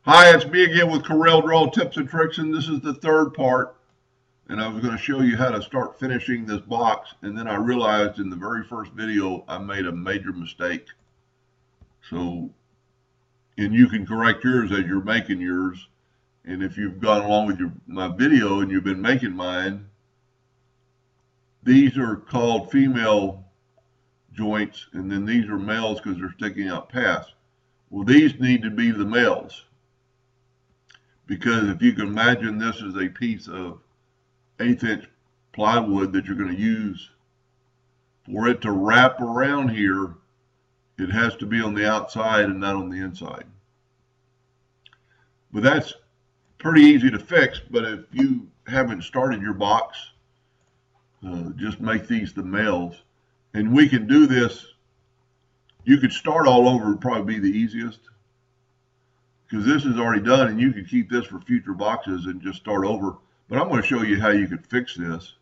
Hi, it's me again with Corel Draw Tips and Tricks, and this is the third part. And I was going to show you how to start finishing this box, and then I realized in the very first video I made a major mistake. So, and you can correct yours as you're making yours. And if you've gone along with my video and you've been making mine, these are called female joints, and then these are males because they're sticking out past. Well, these need to be the males. Because if you can imagine this is a piece of 1/8" plywood that you're going to use, for it to wrap around here, it has to be on the outside and not on the inside. But that's pretty easy to fix. But if you haven't started your box, just make these the males. And we can do this. You could start all over, would probably be the easiest, because this is already done, and you can keep this for future boxes and just start over. But I'm going to show you how you could fix this.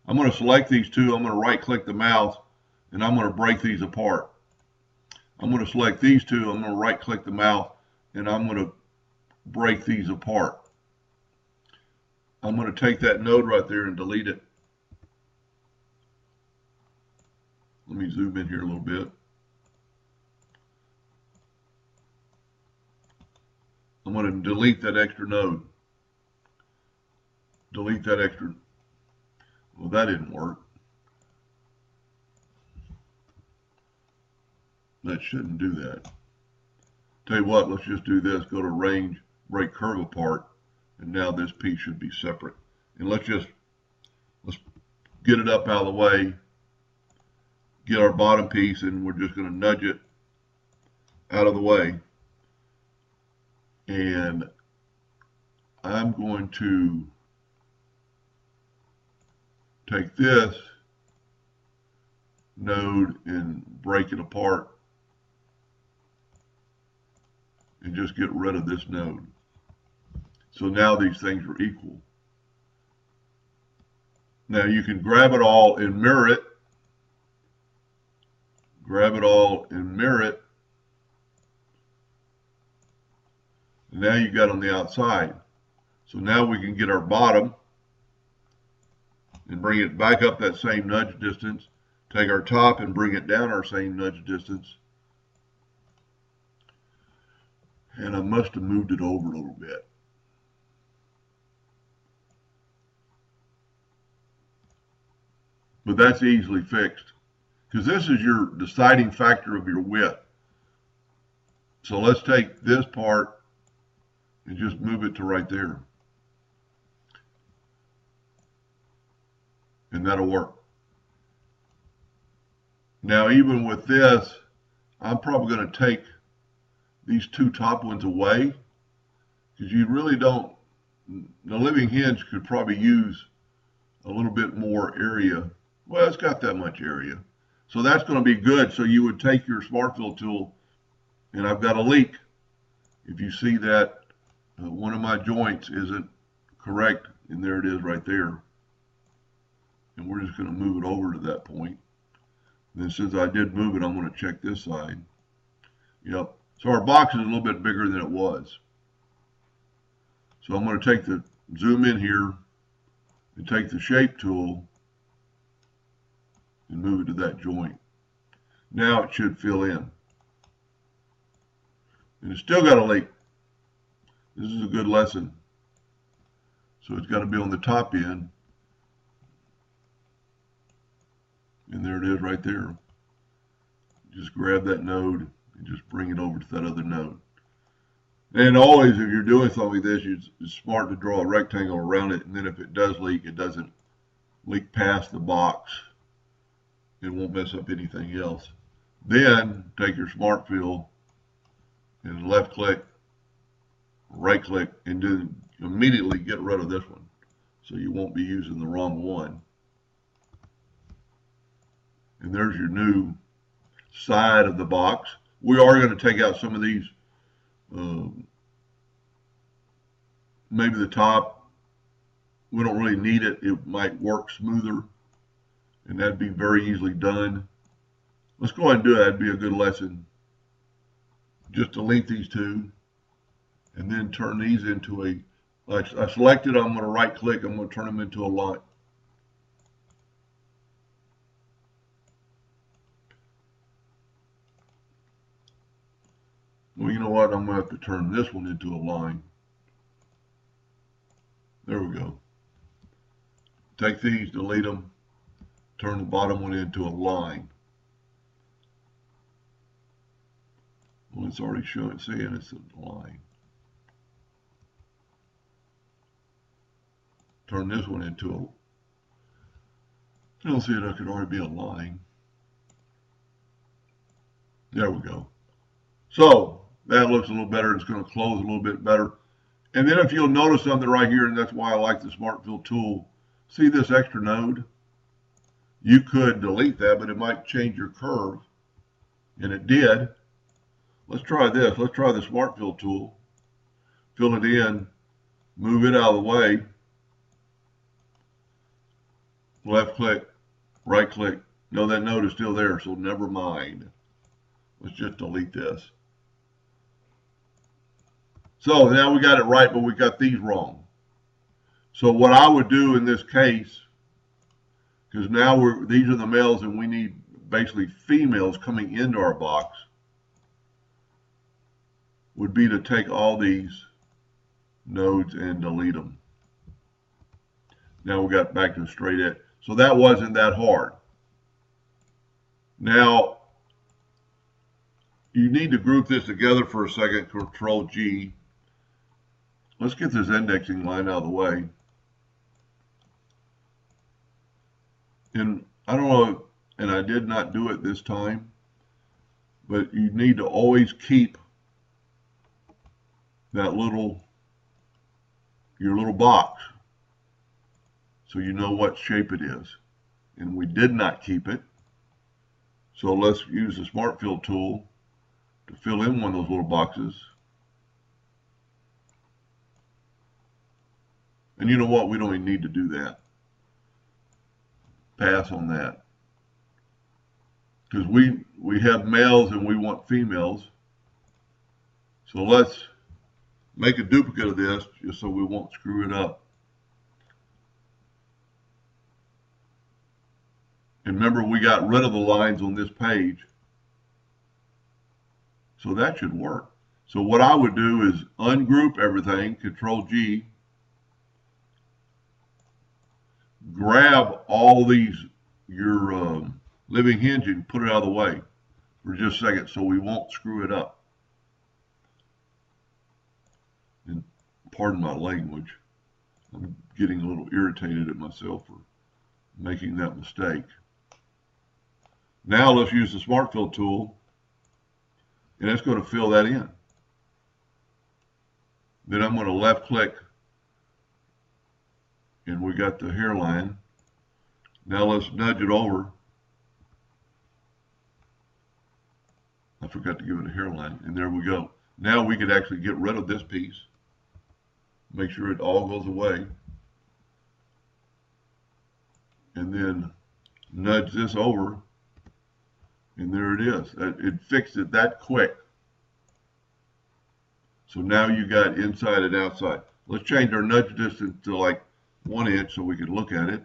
I'm going to select these two. I'm going to right click the mouse, and I'm going to break these apart. I'm going to select these two. I'm going to right click the mouse, and I'm going to break these apart. I'm going to take that node right there and delete it. Let me zoom in here a little bit. I'm going to delete that extra node. Delete that extra. Well, that didn't work. That shouldn't do that. Tell you what, let's just do this. Go to range, break curve apart, and now this piece should be separate. And let's get it up out of the way. Get our bottom piece, and we're just going to nudge it out of the way. And I'm going to take this node and break it apart and just get rid of this node. So now these things are equal. Now you can grab it all and mirror it. Grab it all and mirror it. And now you got on the outside. So now we can get our bottom and bring it back up that same nudge distance. Take our top and bring it down our same nudge distance. And I must have moved it over a little bit. But that's easily fixed, because this is your deciding factor of your width. So let's take this part and just move it to right there. And that'll work. Now, even with this, I'm probably going to take these two top ones away, because you really don't, the living hinge could probably use a little bit more area. Well, it's got that much area. So that's going to be good. So you would take your Smart Fill tool, and I've got a leak. If you see that one of my joints isn't correct, and there it is right there. And we're just going to move it over to that point. And then since I did move it, I'm going to check this side. Yep. So our box is a little bit bigger than it was. So I'm going to take the zoom in here and take the shape tool and move it to that joint. Now it should fill in. And it's still got a leak. This is a good lesson. So it's got to be on the top end. And there it is right there. Just grab that node and just bring it over to that other node. And always, if you're doing something like this, it's smart to draw a rectangle around it. And then if it does leak, it doesn't leak past the box. It won't mess up anything else. Then take your Smart Fill and left click, right click, and then immediately get rid of this one. So you won't be using the wrong one. And there's your new side of the box. We are going to take out some of these, maybe the top. We don't really need it. It might work smoother, and that'd be very easily done. Let's go ahead and do that. That'd be a good lesson. Just delete these two, and then turn these into a, I selected, I'm going to right click, I'm going to turn them into a line. Well, you know what? I'm going to have to turn this one into a line. There we go. Take these, delete them, turn the bottom one into a line. Well, it's already showing, seeing it's a line. Turn this one into a, I'll see it, that could already be a line. There we go. So that looks a little better. It's going to close a little bit better. And then if you'll notice something right here, and that's why I like the Smart Fill tool, see this extra node? You could delete that, but it might change your curve. And it did. Let's try this. Let's try the Smart Fill tool. Fill it in, move it out of the way. Left click, right click. No, that node is still there, so never mind. Let's just delete this. So now we got it right, but we got these wrong. So what I would do in this case, because now these are the males and we need basically females coming into our box, would be to take all these nodes and delete them. Now we got back to straight edge. So that wasn't that hard. Now you need to group this together for a second. Control G. Let's get this indexing line out of the way. And I don't know, and I did not do it this time, but you need to always keep that your little box, so you know what shape it is. And we did not keep it. So let's use the Smart Fill tool to fill in one of those little boxes. And you know what? We don't even need to do that. Pass on that. Because we have males and we want females. So let's make a duplicate of this just so we won't screw it up. And remember, we got rid of the lines on this page. So that should work. So what I would do is ungroup everything, Control G, grab all these, your living hinge, and put it out of the way for just a second so we won't screw it up. And pardon my language, I'm getting a little irritated at myself for making that mistake. Now let's use the Smart Fill tool, and it's going to fill that in. Then I'm going to left click, and we got the hairline. Now let's nudge it over. I forgot to give it a hairline, and there we go. Now we could actually get rid of this piece. Make sure it all goes away. And then nudge this over, and there it is. It fixed it that quick. So now you got inside and outside. Let's change our nudge distance to like 1 inch so we can look at it.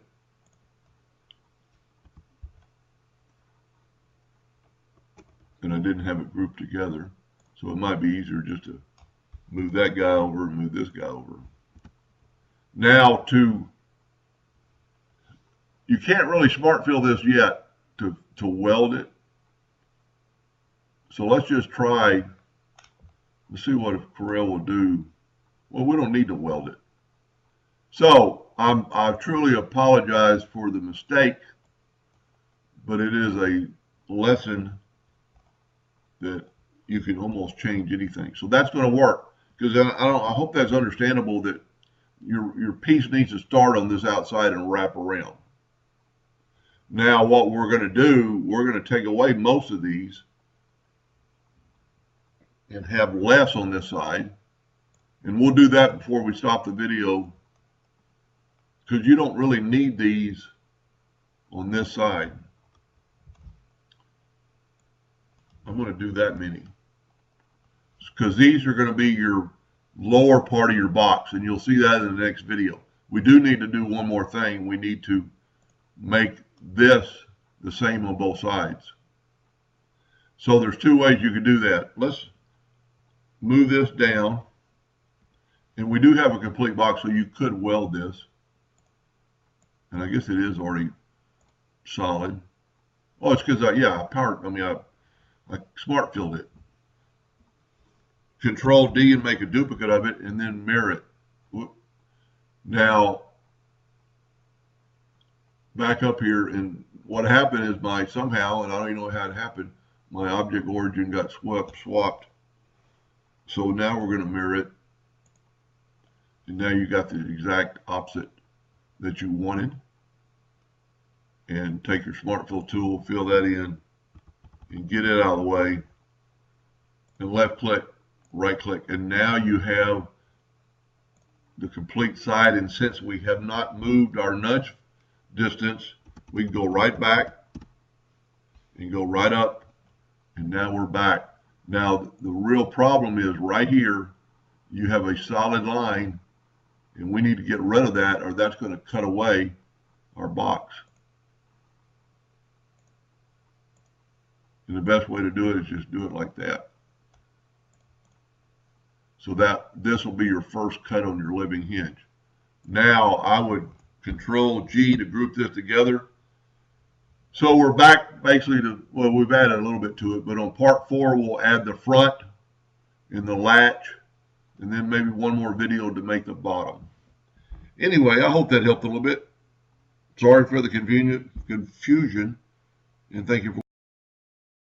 And I didn't have it grouped together, so it might be easier just to move that guy over and move this guy over. Now you can't really Smart Fill this yet to weld it. So let's just try, let's see what Corel will do. Well, we don't need to weld it. So I truly apologize for the mistake, but it is a lesson that you can almost change anything. So that's going to work, because I hope that's understandable that your piece needs to start on this outside and wrap around. Now what we're going to do, we're going to take away most of these and have less on this side. And we'll do that before we stop the video, because you don't really need these on this side. I'm going to do that many, because these are going to be your lower part of your box, and you'll see that in the next video. We do need to do one more thing. We need to make this the same on both sides. So there's two ways you can do that. Let's move this down, and we do have a complete box, so you could weld this, and I guess it is already solid. Oh, it's because I smart filled it. Control D and make a duplicate of it, and then mirror it. Whoop. Now, back up here, and what happened is somehow, and I don't even know how it happened, my object origin got swapped. So now we're going to mirror it, and now you got the exact opposite that you wanted. And take your smart fill tool, fill that in, and get it out of the way, and left click, right click, and now you have the complete side. And since we have not moved our nudge distance, we can go right back and go right up, and now we're back. Now the real problem is right here, you have a solid line, and we need to get rid of that, or that's going to cut away our box. And the best way to do it is just do it like that. So that this will be your first cut on your living hinge. Now I would Control G to group this together. So we're back basically to, well, we've added a little bit to it, but on part 4 we'll add the front and the latch, and then maybe one more video to make the bottom. Anyway, I hope that helped a little bit. Sorry for the confusion, and thank you for